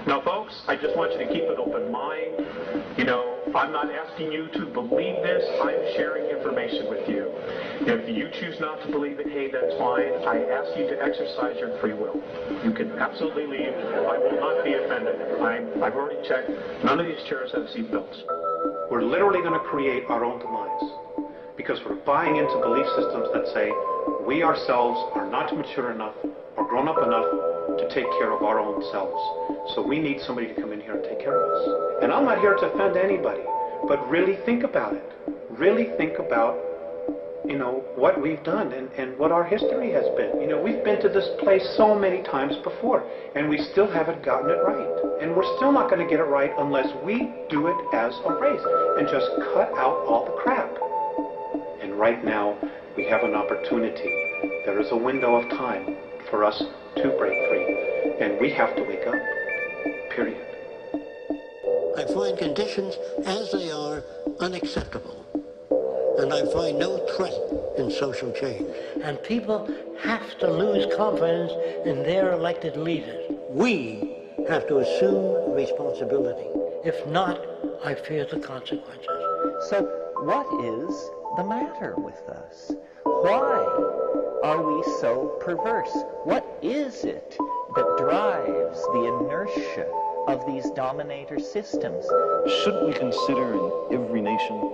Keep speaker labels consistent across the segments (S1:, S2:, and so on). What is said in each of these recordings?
S1: Now, folks, I just want you to keep an open mind. You know, I'm not asking you to believe this. I'm sharing information with you. If you choose not to believe it, hey, that's fine. I ask you to exercise your free will. You can absolutely leave. I will not be offended. I've already checked. None of these chairs have seat belts. We're literally going to create our own demise because we're buying into belief systems that say we ourselves are not mature enough or grown up enough to take care of our own selves. So we need somebody to come in here and take care of us. And I'm not here to offend anybody, but really think about it. Really think about, you know, what we've done and what our history has been. You know, we've been to this place so many times before, and we still haven't gotten it right. And we're still not going to get it right unless we do it as a race and just cut out all the crap. And right now, we have an opportunity. There is a window of time for us to break free, and we have to wake up, period.
S2: I find conditions as they are unacceptable, and I find no threat in social change.
S3: And people have to lose confidence in their elected leaders.
S2: We have to assume responsibility.
S3: If not, I fear the consequences.
S4: So what is the matter with us? Why are we so perverse? What is it that drives the inertia of these dominator systems?
S5: Shouldn't we consider in every nation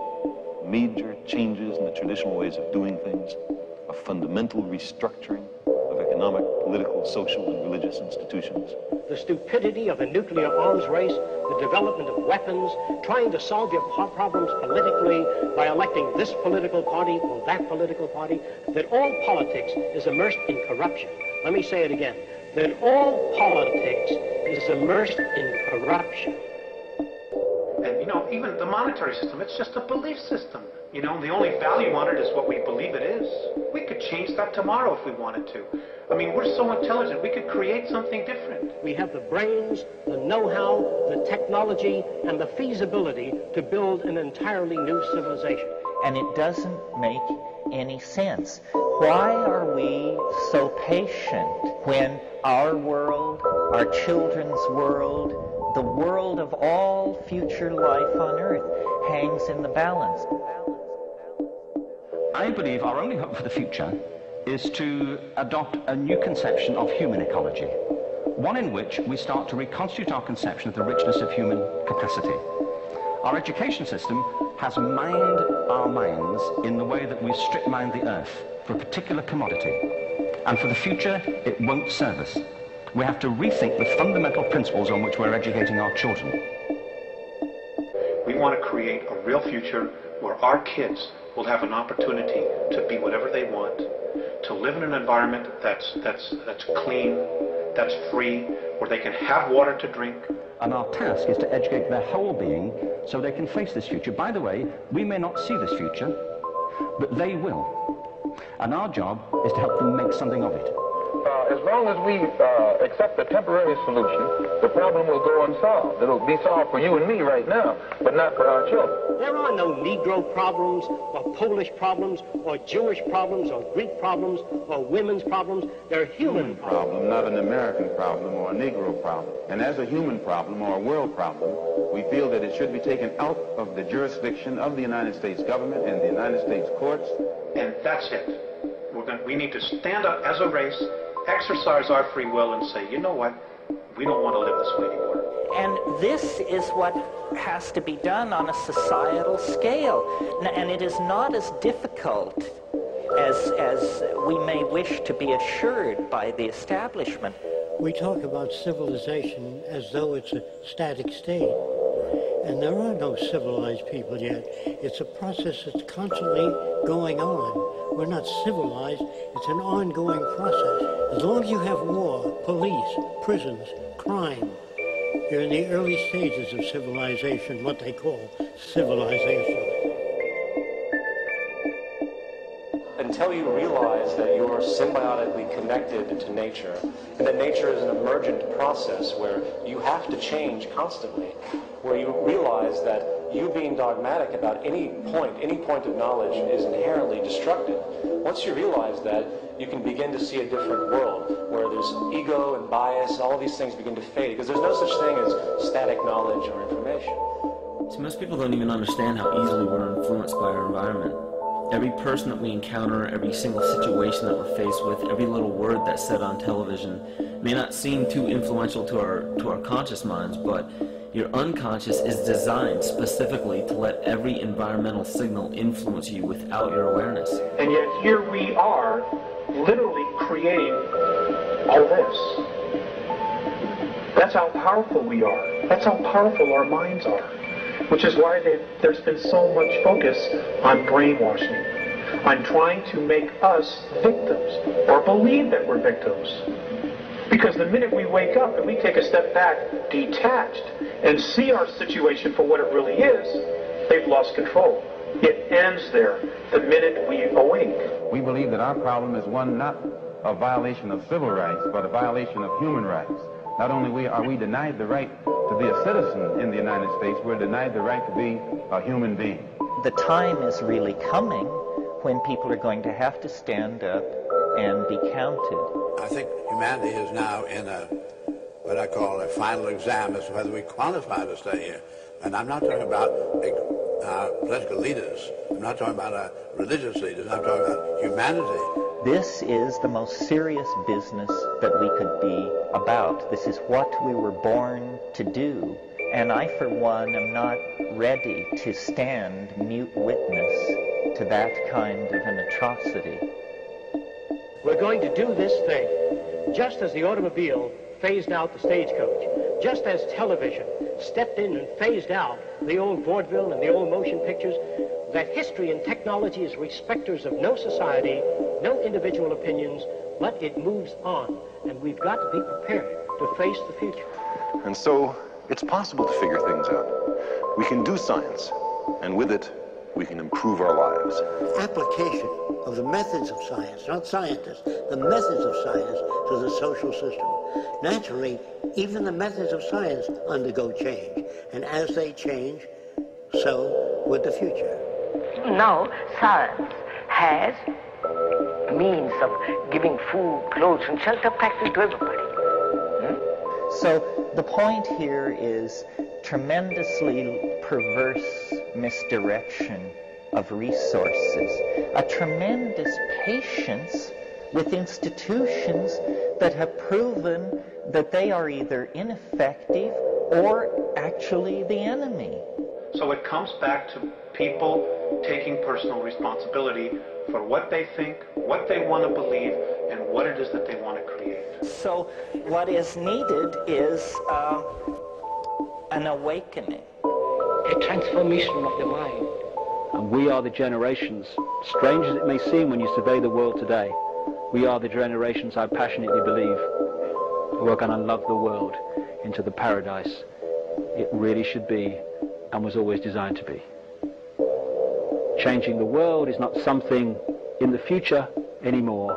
S5: major changes in the traditional ways of doing things, a fundamental restructuring of economic, political, social, and religious institutions?
S6: The stupidity of the nuclear arms race, the development of weapons, trying to solve your problems politically by electing this political party or that political party, that all politics is immersed in corruption. Let me say it again, that all politics is immersed in corruption.
S1: And, you know, even the monetary system, it's just a belief system. You know, the only value on it is what we believe it is. We could change that tomorrow if we wanted to. I mean, we're so intelligent, we could create something different.
S6: We have the brains, the know-how, the technology, and the feasibility to build an entirely new civilization.
S4: And it doesn't make any sense. Why are we so patient when our world, our children's world, the world of all future life on Earth hangs in the balance?
S7: I believe our only hope for the future is to adopt a new conception of human ecology, one in which we start to reconstitute our conception of the richness of human capacity. Our education system has mined our minds in the way that we strip mine the earth for a particular commodity, and for the future it won't serve us. We have to rethink the fundamental principles on which we're educating our children.
S1: We want to create a real future where our kids will have an opportunity to be whatever they want, to live in an environment that's clean, that's free, where they can have water to drink.
S7: And our task is to educate their whole being so they can face this future. By the way, we may not see this future, but they will. And our job is to help them make something of it.
S8: As long as we accept a temporary solution, the problem will go unsolved. It'll be solved for you and me right now, but not for our children.
S6: There are no Negro problems, or Polish problems, or Jewish problems, or Greek problems, or women's problems. They're human problems.
S9: Not an American problem or a Negro problem. And as a human problem or a world problem, we feel that it should be taken out of the jurisdiction of the United States government and the United States courts.
S1: And that's it. We need to stand up as a race, exercise our free will, and say, you know what? We don't want to live this way anymore.
S4: And this is what has to be done on a societal scale. And it is not as difficult as we may wish to be assured by the establishment.
S3: We talk about civilization as though it's a static state. And there are no civilized people yet. It's a process that's constantly going on. We're not civilized. It's an ongoing process. As long as you have war, police, prisons, crime, you're in the early stages of civilization, what they call civilization.
S10: Until you realize that you are symbiotically connected to nature, and that nature is an emergent process where you have to change constantly, where you realize that you being dogmatic about any point of knowledge is inherently destructive. Once you realize that, you can begin to see a different world where there's ego and bias, all of these things begin to fade, because there's no such thing as static knowledge or information.
S11: So most people don't even understand how easily we're influenced by our environment. Every person that we encounter, every single situation that we're faced with, every little word that's said on television may not seem too influential to our conscious minds, but your unconscious is designed specifically to let every environmental signal influence you without your awareness.
S1: And yet here we are, literally creating all this. That's how powerful we are. That's how powerful our minds are. Which is why there's been so much focus on brainwashing, on trying to make us victims, or believe that we're victims. Because the minute we wake up and we take a step back, detached, and see our situation for what it really is, they've lost control. It ends there, the minute we awake.
S9: We believe that our problem is one not a violation of civil rights, but a violation of human rights. Not only are we denied the right to be a citizen in the United States, we're denied the right to be a human being.
S4: The time is really coming when people are going to have to stand up and be counted.
S12: I think humanity is now in what I call a final exam as to whether we qualify to stay here. And I'm not talking about political leaders. I'm not talking about religious leaders. I'm talking about humanity.
S4: This is the most serious business that we could be about. This is what we were born to do. And I, for one, am not ready to stand mute witness to that kind of an atrocity.
S6: We're going to do this thing, just as the automobile phased out the stagecoach, just as television stepped in and phased out the old vaudeville and the old motion pictures, that history and technology is respecters of no society, no individual opinions, but it moves on, and we've got to be prepared to face the future.
S5: And so it's possible to figure things out. We can do science, and with it, we can improve our lives.
S2: Application of the methods of science, not scientists, the methods of science to the social system. Naturally, even the methods of science undergo change, and as they change, so would the future.
S13: Now, science has means of giving food, clothes, and shelter practically to everybody.
S4: So the point here is tremendously perverse misdirection of resources, a tremendous patience with institutions that have proven that they are either ineffective or actually the enemy.
S1: So it comes back to people taking personal responsibility for what they think, what they want to believe, and what it is that they want to create.
S4: So what is needed is an awakening.
S13: A transformation of the mind.
S14: And we are the generations, strange as it may seem when you survey the world today, we are the generations, I passionately believe, who are going to love the world into the paradise it really should be and was always designed to be. Changing the world is not something in the future anymore,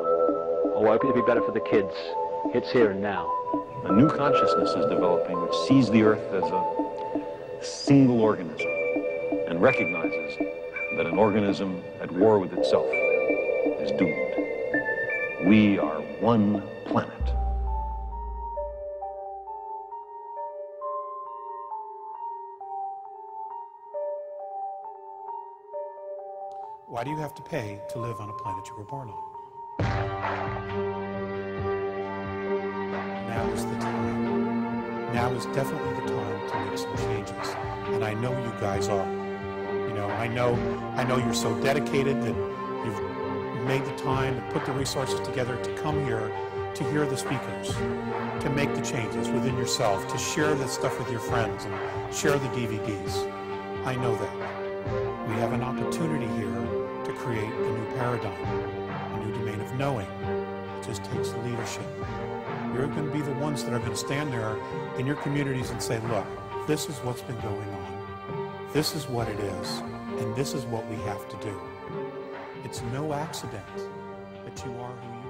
S14: or hoping to be better for the kids. It's here and now.
S5: A new consciousness is developing which sees the Earth as a single organism and recognizes that an organism at war with itself is doomed. We are one planet.
S15: Why do you have to pay to live on a planet you were born on? Now is the time. Now is definitely the time to make some changes. And I know you guys are. You know, I know you're so dedicated that you've made the time and put the resources together to come here to hear the speakers, to make the changes within yourself, to share this stuff with your friends and share the DVDs. I know that. We have an opportunity here to create a new paradigm, a new domain of knowing. It just takes leadership. You're going to be the ones that are going to stand there in your communities and say, look, this is what's been going on. This is what it is, and this is what we have to do. It's no accident that you are who you are.